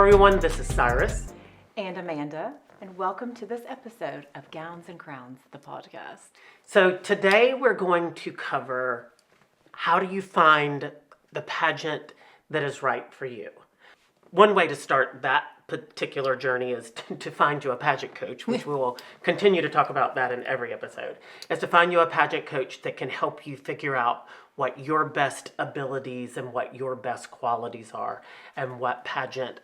everyone, this is Cyrus. And Amanda, and welcome to this episode of Gowns and Crowns, the podcast. So today we're going to cover how do you find the pageant that is right for you. One way to start that particular journey is to find you a pageant coach, which we will continue to talk about that in every episode, is to find you a pageant coach that can help you figure out what your best abilities and what your best qualities are and what pageant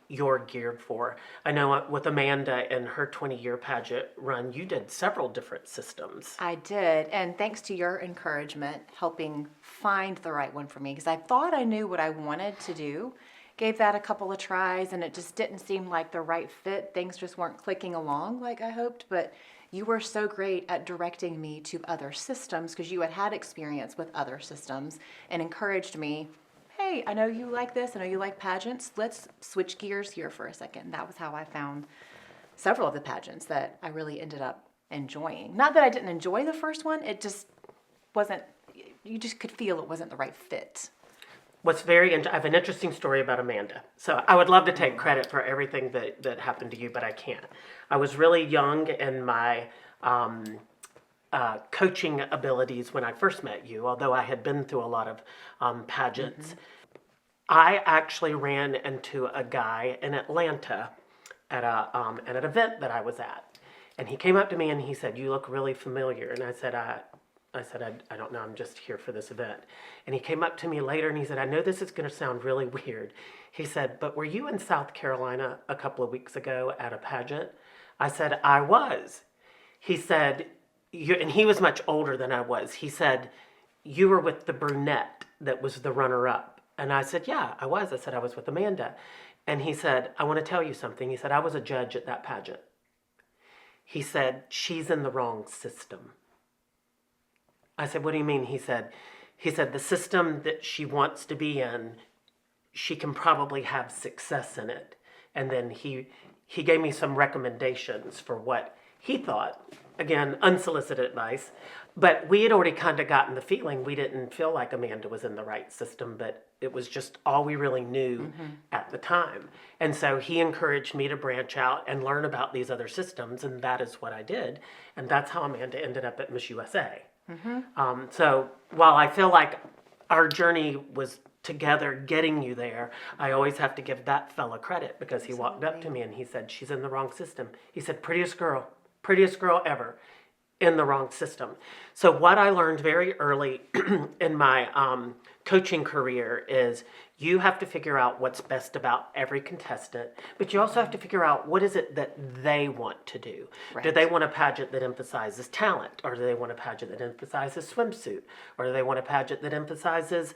you're geared for. I know with Amanda and her 20-year pageant run, you did several different systems. I did, and thanks to your encouragement, helping find the right one for me, because I thought I knew what I wanted to do. Gave that a couple of tries, and it just didn't seem like the right fit. Things just weren't clicking along like I hoped, but you were so great at directing me to other systems because you had experience with other systems and encouraged me, hey, I know you like this, I know you like pageants, let's switch gears here for a second. That was how I found several of the pageants that I really ended up enjoying. Not that I didn't enjoy the first one, it just wasn't, you just could feel it wasn't the right fit. I have an interesting story about Amanda. So I would love to take credit for everything that happened to you, but I can't. I was really young in my coaching abilities when I first met you, although I had been through a lot of pageants. Mm-hmm. I actually ran into a guy in Atlanta at an event that I was at. And he came up to me and he said, "You look really familiar." And I said, I don't know, I'm just here for this event. And he came up to me later and he said, "I know this is going to sound really weird." He said, "But were you in South Carolina a couple of weeks ago at a pageant?" I said, "I was." He said, and he was much older than I was. He said, "You were with the brunette that was the runner-up." And I said, "Yeah, I was." I said, "I was with Amanda." And he said, "I want to tell you something." He said, "I was a judge at that pageant." He said, "She's in the wrong system." I said, "What do you mean?" He said, "The system that she wants to be in, she can probably have success in it." And then he gave me some recommendations for what he thought. Again, unsolicited advice. But we had already kind of gotten the feeling we didn't feel like Amanda was in the right system, but it was just all we really knew at the time. And so he encouraged me to branch out and learn about these other systems, and that is what I did. And that's how Amanda ended up at Miss USA. So while I feel like our journey was together getting you there, I always have to give that fella credit because he walked up to me and he said, "She's in the wrong system." He said, prettiest girl ever in the wrong system." So what I learned very early in my coaching career is you have to figure out what's best about every contestant, but you also have to figure out what is it that they want to do. Right. Do they want a pageant that emphasizes talent, or do they want a pageant that emphasizes swimsuit, or do they want a pageant that emphasizes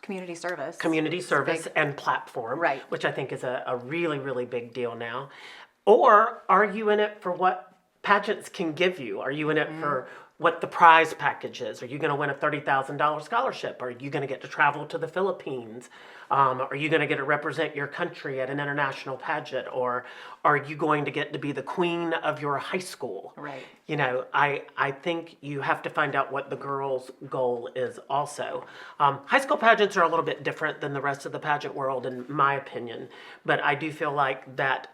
community service and platform, right, which I think is a really, really big deal now. Or are you in it for what pageants can give you? Are you in it for what the prize package is? Are you going to win a $30,000 scholarship? Are you going to get to travel to the Philippines? Are you going to get to represent your country at an international pageant? Or are you going to get to be the queen of your high school? Right. You know, I think you have to find out what the girl's goal is also. High school pageants are a little bit different than the rest of the pageant world, in my opinion. But I do feel like that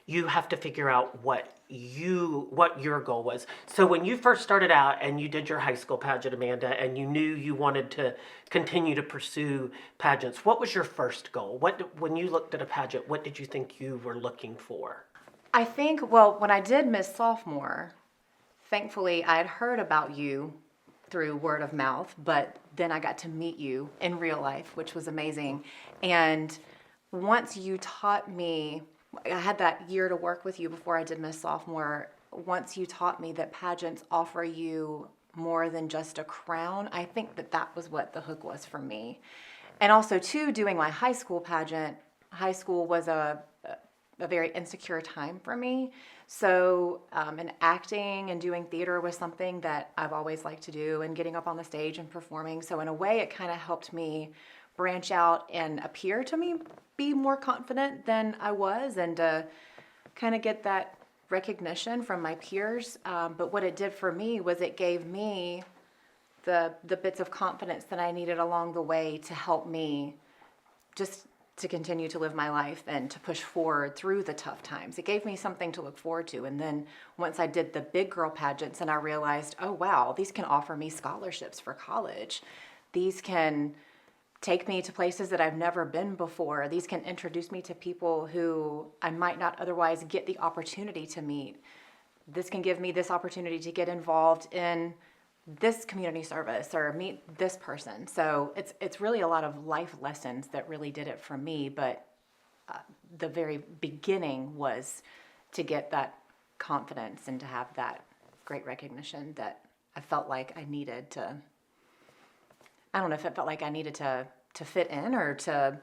you have to figure out what your goal was. So when you first started out and you did your high school pageant, Amanda, and you knew you wanted to continue to pursue pageants, what was your first goal? When you looked at a pageant, what did you think you were looking for? I think, well, when I did Miss Sophomore, thankfully I had heard about you through word of mouth, but then I got to meet you in real life, which was amazing. And once you taught me, I had that year to work with you before I did Miss Sophomore. Once you taught me that pageants offer you more than just a crown, I think that was what the hook was for me. And also, too, doing my high school pageant, high school was a very insecure time for me. So, and acting and doing theater was something that I've always liked to do, and getting up on the stage and performing. So in a way, it kind of helped me branch out and appear to me be more confident than I was, and kind of get that recognition from my peers. But what it did for me was it gave me the bits of confidence that I needed along the way to help me just to continue to live my life and to push forward through the tough times. It gave me something to look forward to. And then once I did the big girl pageants and I realized, oh, wow, these can offer me scholarships for college. These can take me to places that I've never been before. These can introduce me to people who I might not otherwise get the opportunity to meet. This can give me this opportunity to get involved in this community service or meet this person. So it's really a lot of life lessons that really did it for me. But the very beginning was to get that confidence and to have that great recognition that I felt like I needed to. I don't know if it felt like I needed to fit in or to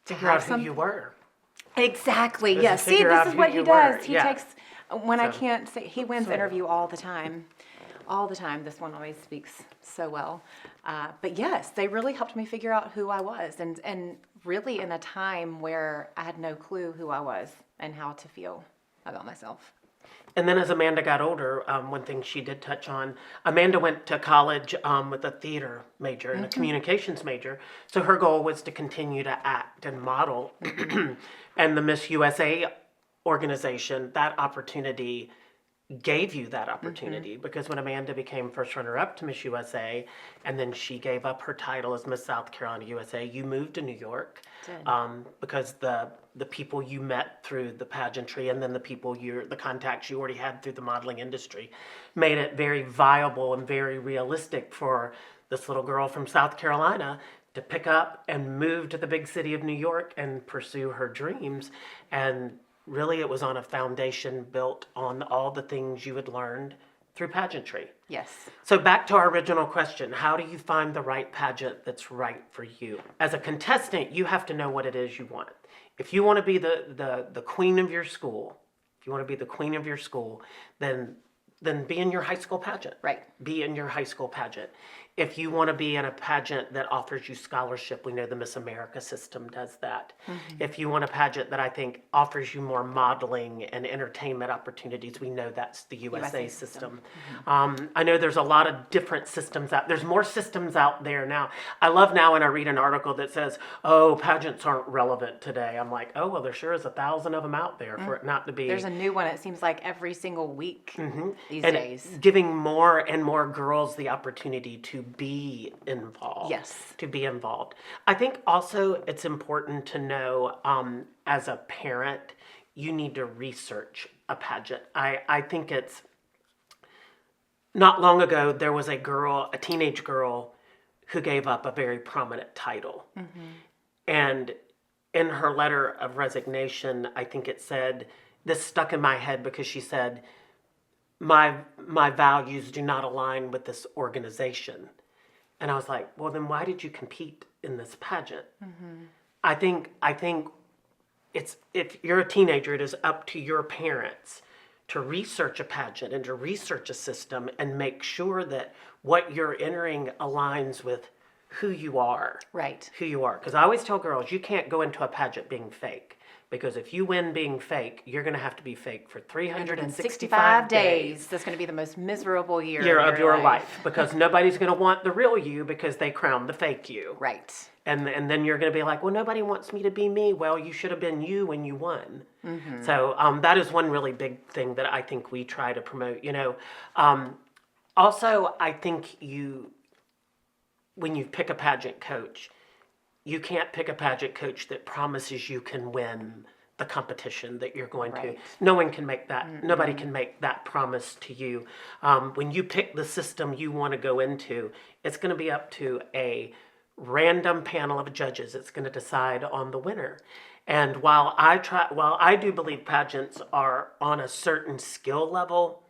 figure out who you were. Exactly. Just Yes. to See, figure this out is who what he you does. were. He Yeah. takes when I So- can't say he wins Sorry. interview all the time. All the time. This one always speaks so well. But yes, they really helped me figure out who I was, and really in a time where I had no clue who I was and how to feel about myself. And then as Amanda got older, one thing she did touch on, Amanda went to college with a theater major and a communications major. So her goal was to continue to act and model. And the Miss USA organization, that opportunity gave you that opportunity because when Amanda became first runner-up to Miss USA and then she gave up her title as Miss South Carolina USA, you moved to New York because the people you met through the pageantry and then the contacts you already had through the modeling industry made it very viable and very realistic for this little girl from South Carolina to pick up and move to the big city of New York and pursue her dreams. And really, it was on a foundation built on all the things you had learned through pageantry. Yes. So back to our original question, how do you find the right pageant that's right for you? As a contestant, you have to know what it is you want. If you want to be the queen of your school, then be in your high school pageant. Right. Be in your high school pageant. If you want to be in a pageant that offers you scholarship, we know the Miss America system does that. If you want a pageant that I think offers you more modeling and entertainment opportunities, we know that's the USA system. I know there's a lot of different systems out. There's more systems out there now. I love now when I read an article that says, "Oh, pageants aren't relevant today." I'm like, "Oh, well, there sure is 1,000 of them out there for it not to be." There's a new one. It seems like every single week these and days. giving more and more girls the opportunity to be involved. Yes. To be involved. I think also it's important to know as a parent, you need to research a pageant. I think it's not long ago, there was a teenage girl who gave up a very prominent title. And in her letter of resignation, I think it said, this stuck in my head because she said, my values do not align with this organization. And I was like, well, then why did you compete in this pageant? I think it's, if you're a teenager, it is up to your parents to research a pageant and to research a system and make sure that what you're entering aligns with who you are. Right. Who you are. Because I always tell girls, you can't go into a pageant being fake. Because if you win being fake, you're going to have to be fake for 365 days. That's going to be the most miserable year of your life. Because nobody's going to want the real you because they crowned the fake you. Right. And then you're going to be like, well, nobody wants me to be me. Well, you should have been you when you won. So that is one really big thing that I think we try to promote. Also, I think when you pick a pageant coach, you can't pick a pageant coach that promises you can win the competition that you're going to. No one can make that. Nobody can make that promise to you. When you pick the system you want to go into, it's going to be up to a random panel of judges. It's going to decide on the winner. And while I do believe pageants are on a certain skill level,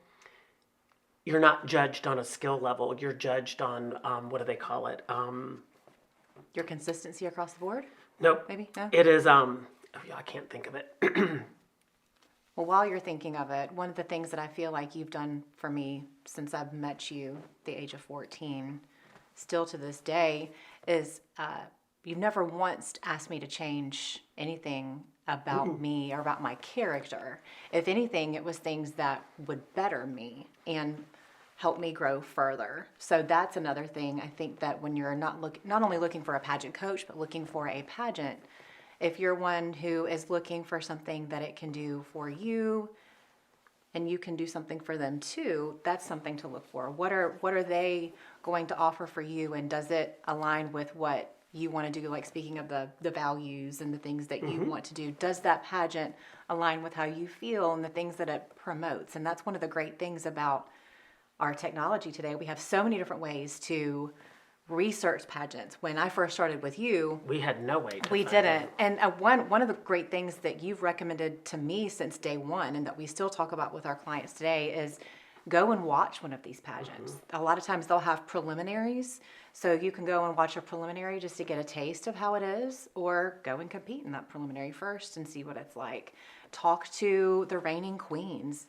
you're not judged on a skill level. You're judged on, what do they call it? Your consistency across the board? Nope. Maybe? No? It is, I can't think of it. Well, while you're thinking of it, one of the things that I feel like you've done for me since I've met you at the age of 14, still to this day, is you've never once asked me to change anything about me or about my character. If anything, it was things that would better me. And help me grow further. So that's another thing. I think that when you're not only looking for a pageant coach, but looking for a pageant, if you're one who is looking for something that it can do for you and you can do something for them too, that's something to look for. What are they going to offer for you, and does it align with what you want to do? Like, speaking of the values and the things that you want to do, does that pageant align with how you feel and the things that it promotes? And that's one of the great things about our technology today. We have so many different ways to research pageants. When I first started with you, We had no way to we find didn't. out. And one of the great things that you've recommended to me since day one, and that we still talk about with our clients today, is go and watch one of these pageants. A lot of times they'll have preliminaries, so you can go and watch a preliminary just to get a taste of how it is, or go and compete in that preliminary first and see what it's like. Talk to the reigning queens.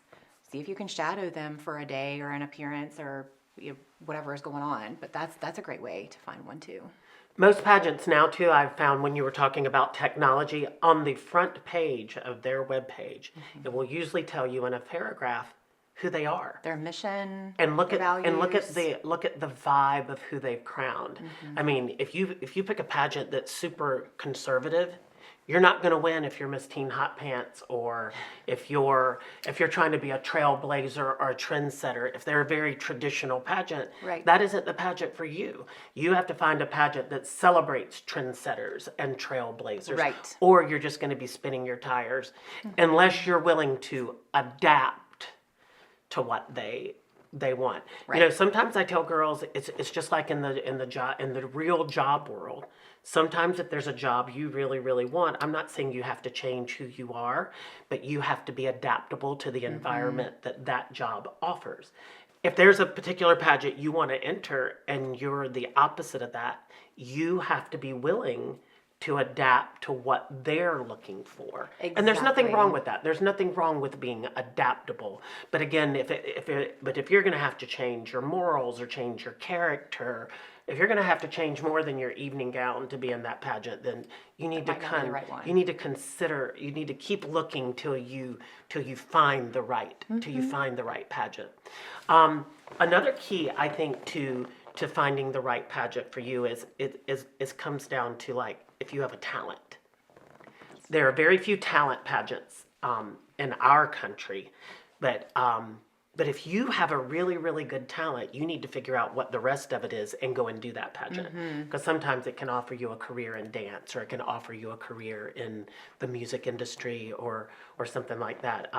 See if you can shadow them for a day or an appearance, or whatever is going on. But that's a great way to find one too. Most pageants now, too, I've found, when you were talking about technology, on the front page of their webpage, it will usually tell you in a paragraph who they are. Their mission, And look their at values. the vibe of who they've crowned. I mean, if you pick a pageant that's super conservative, you're not going to win if you're Miss Teen Hot Pants, or if you're trying to be a trailblazer or a trendsetter. If they're a very traditional pageant, Right. that isn't the pageant for you. You have to find a pageant that celebrates trendsetters and trailblazers, Right. or you're just going to be spinning your tires, unless you're willing to adapt to what they want. Right. You know, sometimes I tell girls it's just like in the real job world. Sometimes if there's a job you really, really want, I'm not saying you have to change who you are, but you have to be adaptable to the environment that job offers. If there's a particular pageant you want to enter and you're the opposite of that, you have to be willing to adapt to what they're looking for. And there's nothing Exactly. wrong with that. There's nothing wrong with being adaptable. But again, if you're going to have to change your morals or change your character, if you're going to have to change more than your evening gown to be in that pageant, then you need might not be the right one. you need to consider, you need to keep looking till you find the right pageant. Another key, I think, to finding the right pageant for you is comes down to, like, if you have a talent. There are very few talent pageants in our country, but if you have a really, really good talent, you need to figure out what the rest of it is and go and do that pageant. Because sometimes it can offer you a career in dance, or it can offer you a career in the music industry, or something like that.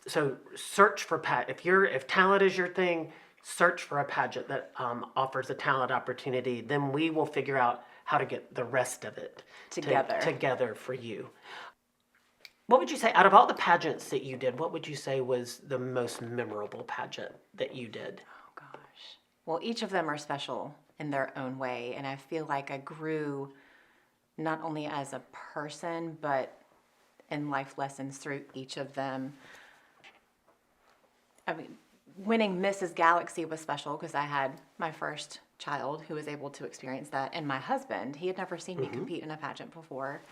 So search for if talent is your thing, search for a pageant that offers a talent opportunity. Then we will figure out how to get the rest of it together for you. What would you say, out of all the pageants that you did, what would you say was the most memorable pageant that you did? Oh gosh. Well, each of them are special in their own way, and I feel like I grew not only as a person, but in life lessons through each of them. I mean, winning Mrs. Galaxy was special because I had my first child who was able to experience that, and my husband, he had never seen me compete in a pageant before.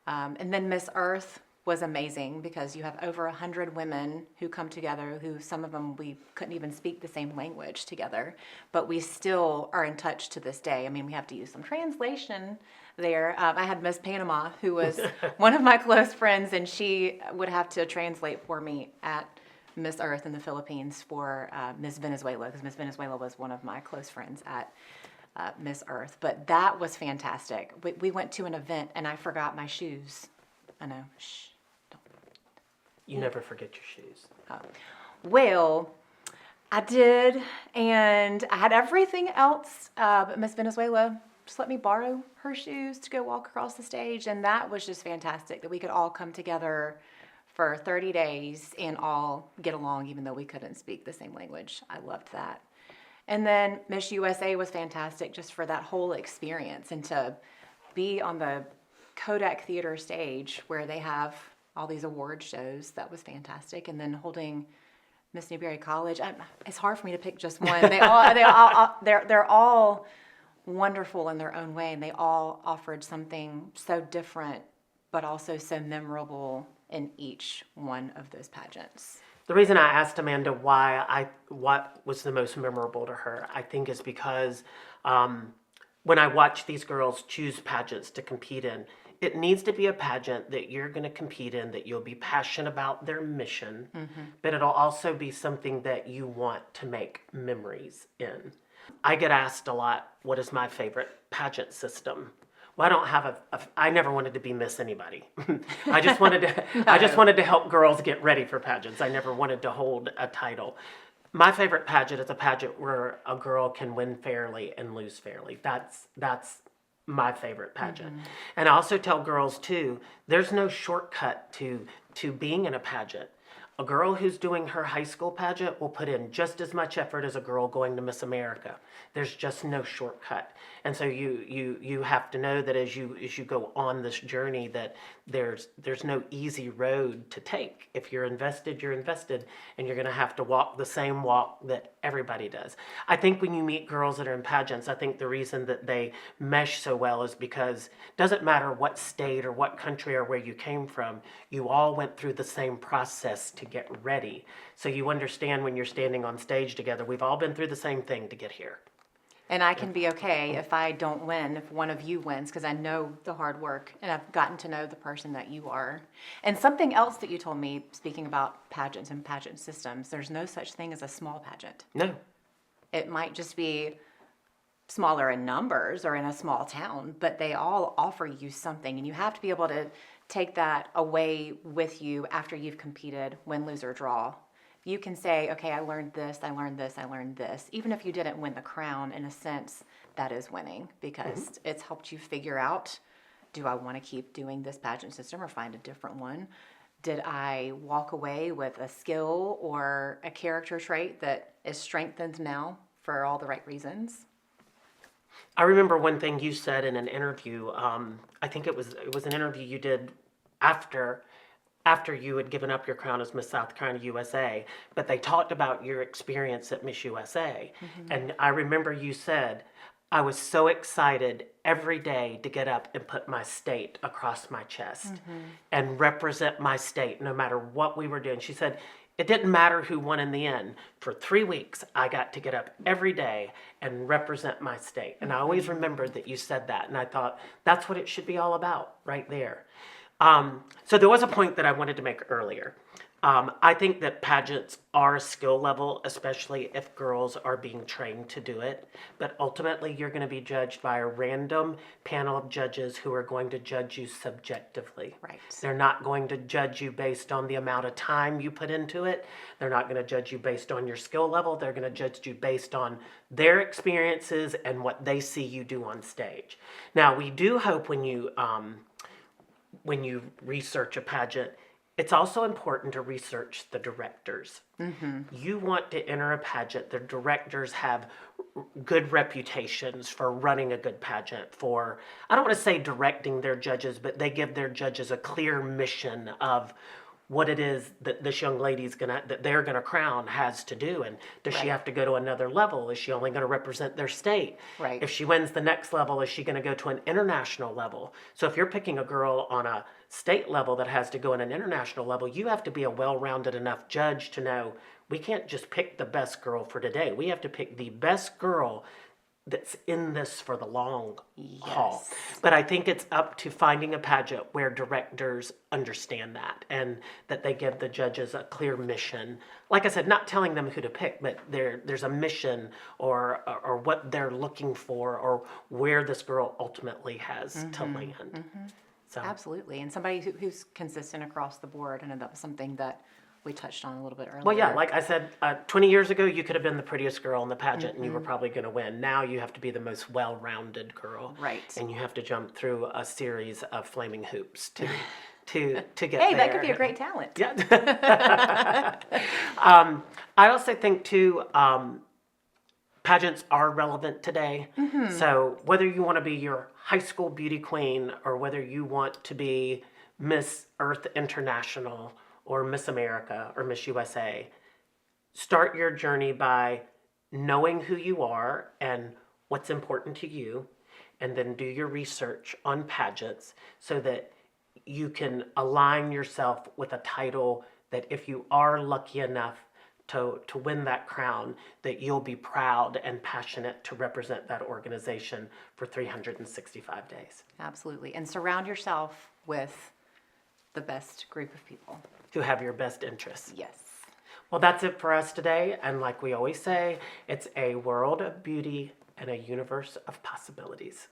And then Miss Earth was amazing because you have over 100 women who come together, who some of them we couldn't even speak the same language together, but we still are in touch to this day. I mean, we have to use some translation there. I had Miss Panama, who was one of my close friends, and she would have to translate for me at Miss Earth in the Philippines for Miss Venezuela, because Miss Venezuela was one of my close friends at Miss Earth. But that was fantastic. We went to an event and I forgot my shoes. I know. Shh. You never forget your shoes. Well, I did, and I had everything else, but Miss Venezuela just let me borrow her shoes to go walk across the stage, and that was just fantastic that we could all come together for 30 days and all get along even though we couldn't speak the same language. I loved that. And then Miss USA was fantastic just for that whole experience, and to be on the Kodak Theater stage where they have all these award shows. That was fantastic. And then holding Miss Newberry College. It's hard for me to pick just one. They're all wonderful in their own way, and they all offered something so different, but also so memorable in each one of those pageants? The reason I asked Amanda what was the most memorable to her, I think is because when I watch these girls choose pageants to compete in, it needs to be a pageant that you're going to compete in, that you'll be passionate about their mission, but it'll also be something that you want to make memories in. I get asked a lot, what is my favorite pageant system? Well, I don't have I never wanted to be Miss anybody. I just wanted to help girls get ready for pageants. I never wanted to hold a title. My favorite pageant is a pageant where a girl can win fairly and lose fairly. That's my favorite pageant. And I also tell girls too, there's no shortcut to being in a pageant. A girl who's doing her high school pageant will put in just as much effort as a girl going to Miss America. There's just no shortcut. And so you have to know that as you go on this journey that there's no easy road to take. If you're invested, and you're going to have to walk the same walk that everybody does. I think when you meet girls that are in pageants, I think the reason that they mesh so well is because it doesn't matter what state or what country or where you came from, you all went through the same process to get ready. So you understand when you're standing on stage together, we've all been through the same thing to get here. And I can be okay if I don't win, if one of you wins, because I know the hard work and I've gotten to know the person that you are. And something else that you told me, speaking about pageants and pageant systems, there's no such thing as a small pageant. No. It might just be smaller in numbers or in a small town, but they all offer you something. And you have to be able to take that away with you after you've competed, win, lose, or draw. You can say, okay, I learned this, I learned this, I learned this. Even if you didn't win the crown, in a sense, that is winning because it's helped you figure out, do I want to keep doing this pageant system or find a different one? Did I walk away with a skill or a character trait that is strengthened now for all the right reasons? I remember one thing you said in an interview. I think it was an interview you did after you had given up your crown as Miss South Carolina USA, but they talked about your experience at Miss USA. And I remember you said, I was so excited every day to get up and put my state across my chest and represent my state no matter what we were doing. She said, it didn't matter who won in the end. For 3 weeks, I got to get up every day and represent my state. And I always remembered that you said that. And I thought, that's what it should be all about right there. So there was a point that I wanted to make earlier. I think that pageants are a skill level, especially if girls are being trained to do it. But ultimately, you're going to be judged by a random panel of judges who are going to judge you subjectively. Right. They're not going to judge you based on the amount of time you put into it. They're not going to judge you based on your skill level. They're going to judge you based on their experiences and what they see you do on stage. Now, we do hope when you research a pageant, it's also important to research the directors. You want to enter a pageant, the directors have good reputations for running a good pageant, for, I don't want to say directing their judges, but they give their judges a clear mission of what it is that this young lady's that they're gonna crown has to do. And does she have to go to another level? Is she only gonna represent their state? Right. If she wins the next level, is she gonna go to an international level? So if you're picking a girl on a state level that has to go in an international level, you have to be a well-rounded enough judge to know we can't just pick the best girl for today. We have to pick the best girl that's in this for the long haul. But I think it's up to finding a pageant where directors understand that and that they give the judges a clear mission. Like I said, not telling them who to pick, but there's a mission or what they're looking for or where this girl ultimately has to land. So. Absolutely. And somebody who's consistent across the board. And that was something that we touched on a little bit earlier. Well, yeah, like I said, 20 years ago, you could have been the prettiest girl in the pageant and you were probably going to win. Now you have to be the most well-rounded girl. Right. And you have to jump through a series of flaming hoops to get hey, there. that could be a great talent. Yeah. I also think, too, pageants are relevant today. So whether you want to be your high school beauty queen or whether you want to be Miss Earth International or Miss America or Miss USA, start your journey by knowing who you are and what's important to you, and then do your research on pageants so that you can align yourself with a title that if you are lucky enough to win that crown, that you'll be proud and passionate to represent that organization for 365 days. Absolutely. And surround yourself with the best group of people. Who have your best interests. Yes. Well, that's it for us today. And like we always say, it's a world of beauty and a universe of possibilities.